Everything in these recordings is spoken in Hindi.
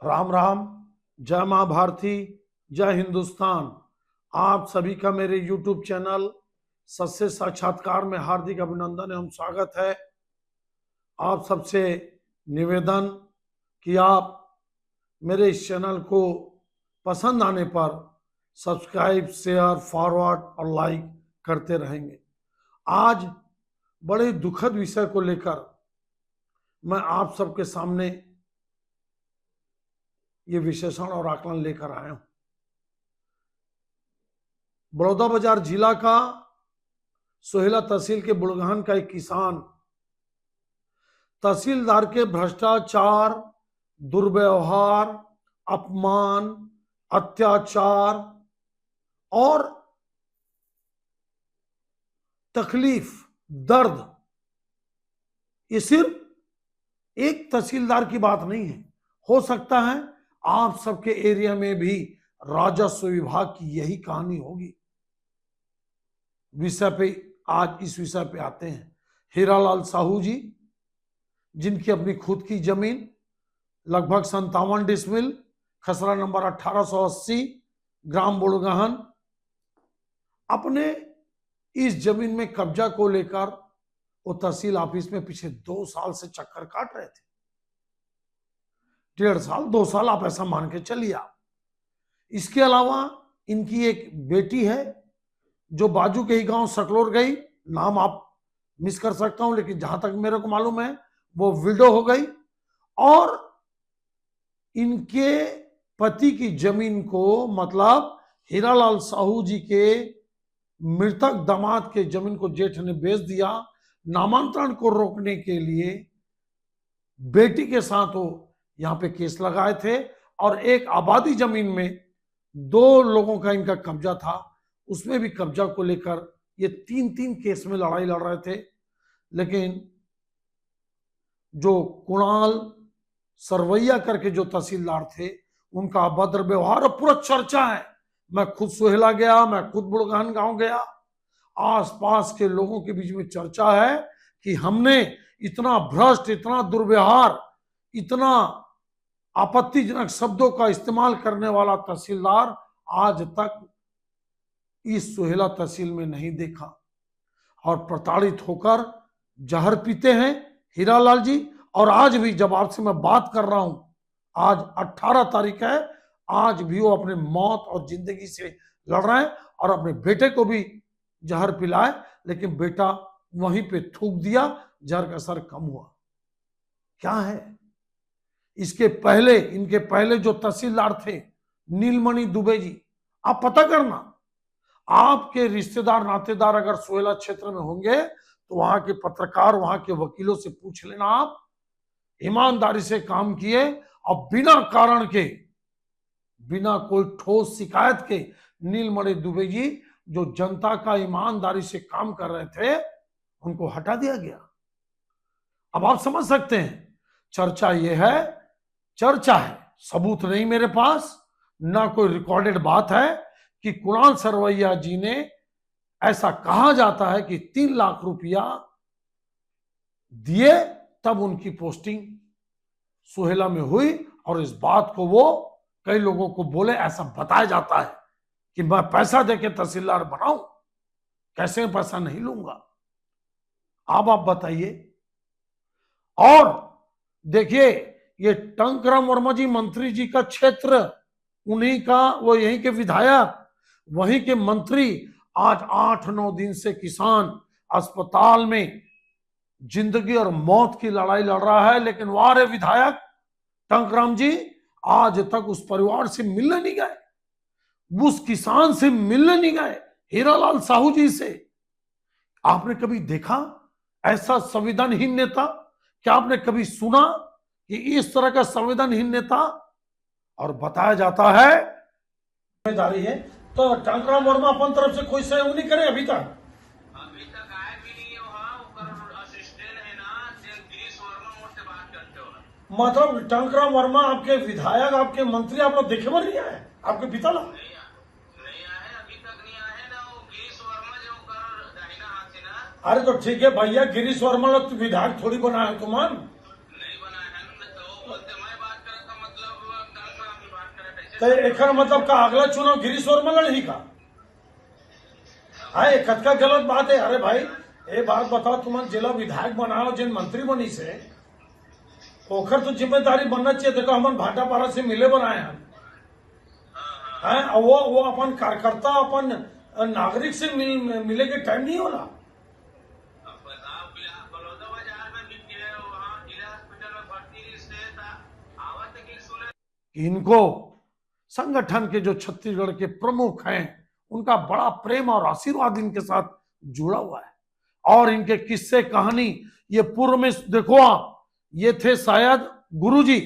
राम राम। जय माँ भारती, जय हिंदुस्तान। आप सभी का मेरे YouTube चैनल सत्य साक्षात्कार में हार्दिक अभिनंदन एवं स्वागत है। आप सबसे निवेदन कि आप मेरे इस चैनल को पसंद आने पर सब्सक्राइब, शेयर, फॉरवर्ड और लाइक करते रहेंगे। आज बड़े दुखद विषय को लेकर मैं आप सबके सामने ये विश्लेषण और आकलन लेकर आया हूं। बलौदाबाजार जिला का सोहेला तहसील के बुड़गहन का एक किसान तहसीलदार के भ्रष्टाचार, दुर्व्यवहार, अपमान, अत्याचार और तकलीफ, दर्द, ये सिर्फ एक तहसीलदार की बात नहीं है। हो सकता है आप सबके एरिया में भी राजस्व विभाग की यही कहानी होगी। विषय पे आज इस विषय पे आते हैं। हीरालाल साहू जी, जिनकी अपनी खुद की जमीन लगभग 57 डिसमिल, खसरा नंबर 1880, ग्राम बुड़गहन, अपने इस जमीन में कब्जा को लेकर वो तहसील ऑफिस में पिछले 2 साल से चक्कर काट रहे थे। 1.5 साल 2 साल आप ऐसा मान के चलिए आप। इसके अलावा इनकी एक बेटी है जो बाजू के ही गांव सकलोर गई, नाम आप मिस कर सकता हूं लेकिन जहां तक मेरे को मालूम है वो विडो हो गई। और इनके पति की जमीन को, मतलब हीरालाल साहू जी के मृतक दामाद के जमीन को जेठ ने बेच दिया। नामांतरण को रोकने के लिए बेटी के साथ वो यहां पे केस लगाए थे और एक आबादी जमीन में 2 लोगों का इनका कब्जा था, उसमें भी कब्जा को लेकर ये 3 केस में लड़ाई लड़ रहे थे। लेकिन जो कुणाल सरवैया करके जो तहसीलदार थे, उनका अभद्र व्यवहार और पूरा चर्चा है। मैं खुद सोहेला गया, मैं खुद बुड़गहन गांव गया, आसपास के लोगों के बीच में चर्चा है कि हमने इतना भ्रष्ट, इतना दुर्व्यवहार, इतना आपत्तिजनक शब्दों का इस्तेमाल करने वाला तहसीलदार आज तक इस सोहेला तहसील में नहीं देखा। और प्रताड़ित होकर जहर पीते हैं हीरालाल जी। और आज भी जब आपसे मैं बात कर रहा हूं, आज 18 तारीख है, आज भी वो अपने मौत और जिंदगी से लड़ रहे हैं और अपने बेटे को भी जहर पिलाए, लेकिन बेटा वहीं पे थूक दिया, जहर का असर कम हुआ। क्या है इसके पहले, इनके पहले जो तहसीलदार थे नीलमणि दुबे जी, आप पता करना, आपके रिश्तेदार नातेदार अगर सोहेला क्षेत्र में होंगे तो वहां के पत्रकार, वहां के वकीलों से पूछ लेना। आप ईमानदारी से काम किए और बिना कारण के, बिना कोई ठोस शिकायत के नीलमणि दुबे जी, जो जनता का ईमानदारी से काम कर रहे थे, उनको हटा दिया गया। अब आप समझ सकते हैं, चर्चा यह है, चर्चा है, सबूत नहीं मेरे पास, ना कोई रिकॉर्डेड बात है कि कुणाल सरवैया जी ने, ऐसा कहा जाता है कि 3 लाख रुपया दिए तब उनकी पोस्टिंग सोहेला में हुई। और इस बात को वो कई लोगों को बोले, ऐसा बताया जाता है कि मैं पैसा देके तहसीलदार बनाऊं, कैसे पैसा नहीं लूंगा। अब आप बताइए। और देखिए, ये टंकराम वर्मा जी मंत्री जी का क्षेत्र, उन्हीं का, वो यहीं के विधायक, वहीं के मंत्री, आज 8-9 दिन से किसान अस्पताल में जिंदगी और मौत की लड़ाई लड़ रहा है। लेकिन वारे विधायक टंकराम जी आज तक उस परिवार से मिलने नहीं गए, उस किसान से मिलने नहीं गए, हीरालाल साहू जी से। आपने कभी देखा ऐसा संविधानहीन नेता? क्या आपने कभी सुना कि इस तरह का संविधानहीन नेता? और बताया जाता है जिम्मेदारी है, तो टंकराम वर्मा अपन तरफ से कोई सहयोग नहीं करे अभी तक। आए भी नहीं है वहाँ, ऊपर असिस्टेंट है ना, गिरीश वर्मा मुझसे बात करते हो। मतलब टंकराम वर्मा आपके विधायक, आपके मंत्री, आप लोग देखे नहीं आए, आपके पिता लोग नहीं आए, अभी तक नहीं आए ना। वो गिरीश वर्मा जो कर दाहिना हाथ से ना। अरे तो ठीक है भैया, गिरीश वर्मा लोग विधायक थोड़ी बनाए तुमान, नहीं बना है तो बोलते मैं बात करें तो मतलब तो एकर मतलब का अगला चुनाव गिरीश वर्मा लड़ी का है कतका गलत बात है। अरे भाई ये बात बताओ, तुम जिला विधायक बनाओ, जिन मंत्री बनी से ओखर तो जिम्मेदारी बनना चाहिए। देखो हम भाटापारा से मिले बनाए हैं, वो अपन कार्यकर्ता अपन नागरिक से मिले के टाइम नहीं होला। अब बताओ बलौदा बाजार में भी गए, वहाँ जिला हॉस्पिटल में भर्ती रिश्ते था, आवत की सुने इनको संगठन के जो छत्तीसगढ़ के प्रमुख हैं उनका बड़ा प्रेम और आशीर्वाद इनके साथ जुड़ा हुआ है। और इनके किस्से कहानी ये पूर्व में देखो आप, ये थे शायद गुरुजी,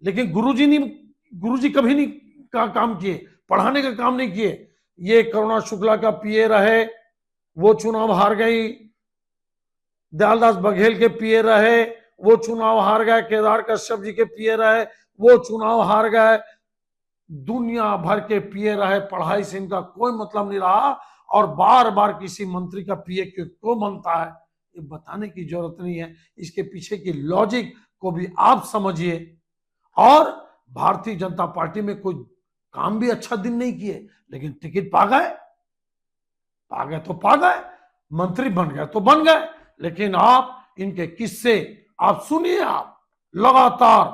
लेकिन गुरुजी कभी नहीं काम किए, पढ़ाने का काम नहीं किए। ये करुणा शुक्ला का पीए रहे, वो चुनाव हार गई। दयालदास बघेल के पीए रहे, वो चुनाव हार गए। केदार कश्यप जी के पीए रहे, वो चुनाव हार गए। दुनिया भर के पीए रहे, पढ़ाई से इनका कोई मतलब नहीं रहा। और बार बार किसी मंत्री का पीए क्यों बनता है ये बताने की जरूरत नहीं है, इसके पीछे की लॉजिक को भी आप समझिए। और भारतीय जनता पार्टी में कोई काम भी अच्छा दिन नहीं किए, लेकिन टिकट पा गए तो पा गए, मंत्री बन गए तो बन गए। लेकिन आप इनके किस्से आप सुनिए, आप लगातार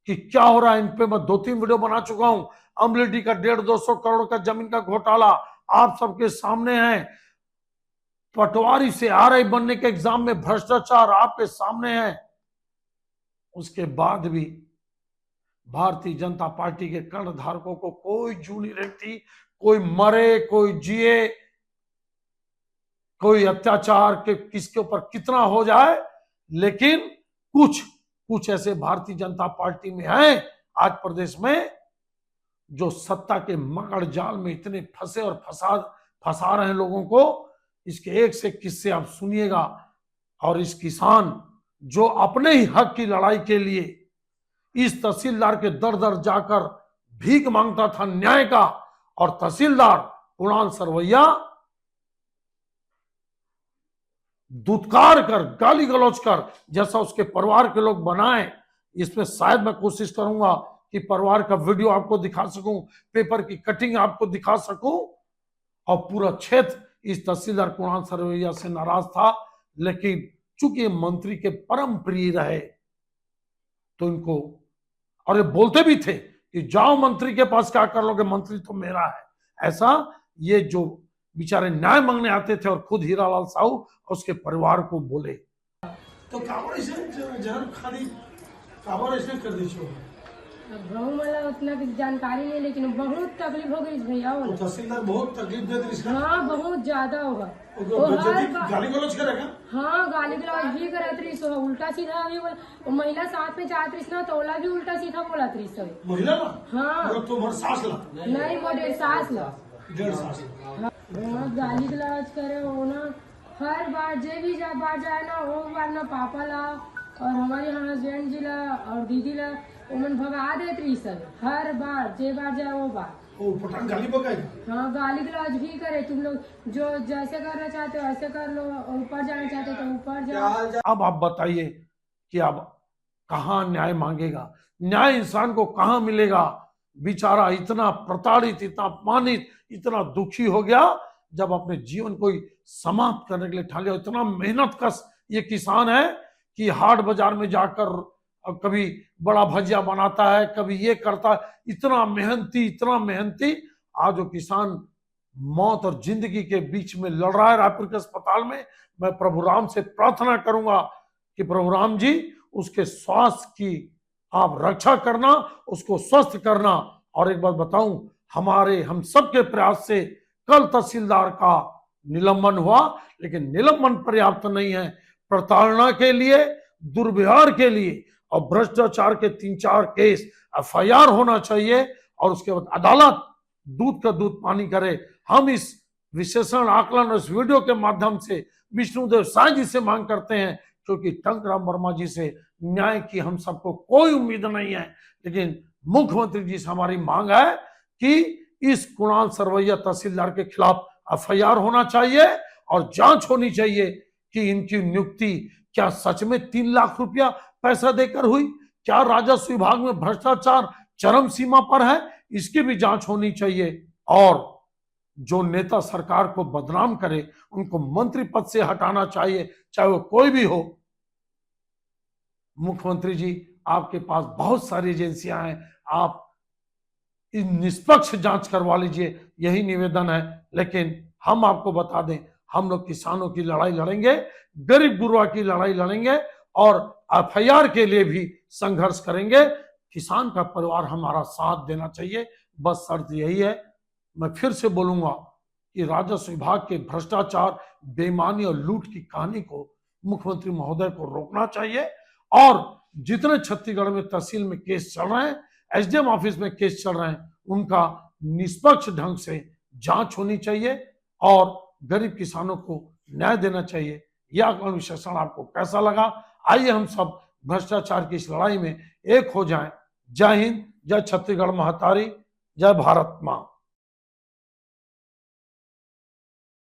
कि क्या हो रहा है। इन पे मैं 2-3 वीडियो बना चुका हूं। अमलेडी का 150-200 करोड़ का जमीन का घोटाला आप सबके सामने है। पटवारी से आरआई बनने के एग्जाम में भ्रष्टाचार आपके सामने है। उसके बाद भी भारतीय जनता पार्टी के कर्णधारकों को कोई जू नहीं रहती। कोई मरे, कोई जिए, कोई अत्याचार के किसके ऊपर कितना हो जाए, लेकिन कुछ ऐसे भारतीय जनता पार्टी में हैं आज प्रदेश में जो सत्ता के मकड़ जाल में इतने फंसे और फंसा रहे हैं लोगों को। इसके एक से किस्से आप सुनिएगा। और इस किसान जो अपने ही हक की लड़ाई के लिए इस तहसीलदार के दर दर जाकर भीख मांगता था न्याय का, और तहसीलदार कुणाल सरवैया दुत्कार कर, गाली गलौज कर, जैसा उसके परिवार के लोग बनाए। इसमें शायद मैं कोशिश करूंगा कि परिवार का वीडियो आपको दिखा सकूं, पेपर की कटिंग आपको दिखा सकूं। और पूरा क्षेत्र इस तहसीलदार कुणाल सरवैया से नाराज था, लेकिन चूंकि मंत्री के परम प्रिय रहे तो इनको, और ये बोलते भी थे कि जाओ मंत्री के पास, क्या कर लोगे, मंत्री तो मेरा है। ऐसा ये जो बेचारे न्याय मांगने आते थे और खुद हीरालाल साहू और उसके परिवार को बोले तो काबर ऐसे खाली काबर ऐसे कर दीजिए। गाँव वाला उतना की जानकारी नहीं, लेकिन बहुत तकलीफ हो गई भैया। तो तहसीलदार बहुत तकलीफ दे रही। हाँ बहुत ज्यादा होगा। गाली गलौज करेगा। हाँ गाली गलौज भी करत रही सो, उल्टा सीधा भी बोल। महिला साथ में जात रही ना, तोला भी उल्टा सीधा बोलत रही सब महिला। हाँ तो सास ला नहीं, मोटे सास ला 1.5 सास। बहुत गाली गलौज करे वो ना। हर बार जे भी बार जाए ना, वो बार ना पापा ला और हमारे यहाँ हस्बैंड जी ला और दीदी ला उमन भगा देते रही सब। हर बार जे बार जाए वो बार पठान गाली बकाएगा। हाँ गाली गलौज भी करे। तुम लोग जो जैसे करना चाहते हो ऐसे कर लो, ऊपर जाना चाहते हो तो ऊपर जाओ। अब आप बताइए कि अब कहाँ न्याय मांगेगा, न्याय इंसान को कहाँ मिलेगा। बेचारा इतना प्रताड़ित, इतना अपमानित, इतना दुखी हो गया जब अपने जीवन को समाप्त करने के लिए ठान लिया। इतना मेहनत कश ये किसान है कि हाट बाजार में जाकर कभी बड़ा भजिया बनाता है, कभी ये करता है। इतना मेहनती आज वो किसान मौत और जिंदगी के बीच में लड़ रहा है रायपुर के अस्पताल में। मैं प्रभु राम से प्रार्थना करूंगा कि प्रभु राम जी उसके स्वास्थ्य की आप रक्षा करना, उसको स्वस्थ करना। और एक बात बताऊं, हम सबके प्रयास से कल तहसीलदार का निलंबन हुआ, लेकिन निलंबन पर्याप्त नहीं है। प्रताड़ना के लिए, दुर्व्यवहार के लिए और भ्रष्टाचार के 3-4 केस एफआईआर होना चाहिए, और उसके बाद अदालत दूध का दूध पानी करे। हम इस विशेषण आकलन और इस वीडियो के माध्यम से विष्णुदेव साय जी से मांग करते हैं, क्योंकि टंकराम वर्मा जी से न्याय की हम सबको कोई उम्मीद नहीं है, लेकिन मुख्यमंत्री जी से हमारी मांग है कि इस कुणाल सरवैया तहसीलदार के खिलाफ एफआईआर होना चाहिए और जांच होनी चाहिए कि इनकी नियुक्ति क्या सच में 3 लाख रुपया पैसा देकर हुई, क्या राजस्व विभाग में भ्रष्टाचार चरम सीमा पर है, इसकी भी जांच होनी चाहिए। और जो नेता सरकार को बदनाम करे उनको मंत्री पद से हटाना चाहिए, चाहे वो कोई भी हो। मुख्यमंत्री जी, आपके पास बहुत सारी एजेंसियां हैं, आप निष्पक्ष जांच करवा लीजिए, यही निवेदन है। लेकिन हम आपको बता दें, हम लोग किसानों की लड़ाई लड़ेंगे, गरीब गुरुआ की लड़ाई लड़ेंगे और एफआईआर के लिए भी संघर्ष करेंगे। किसान का परिवार हमारा साथ देना चाहिए, बस शर्त यही है। मैं फिर से बोलूंगा कि राजस्व विभाग के भ्रष्टाचार, बेईमानी और लूट की कहानी को मुख्यमंत्री महोदय को रोकना चाहिए। और जितने छत्तीसगढ़ में तहसील में केस चल रहे हैं, एसडीएम ऑफिस में केस चल रहे हैं, उनका निष्पक्ष ढंग से जांच होनी चाहिए और गरीब किसानों को न्याय देना चाहिए। यह आकलन विश्लेषण आपको कैसा लगा? आइए हम सब भ्रष्टाचार की इस लड़ाई में एक हो जाएं। जय हिंद, जय छत्तीसगढ़ महतारी, जय भारत मां।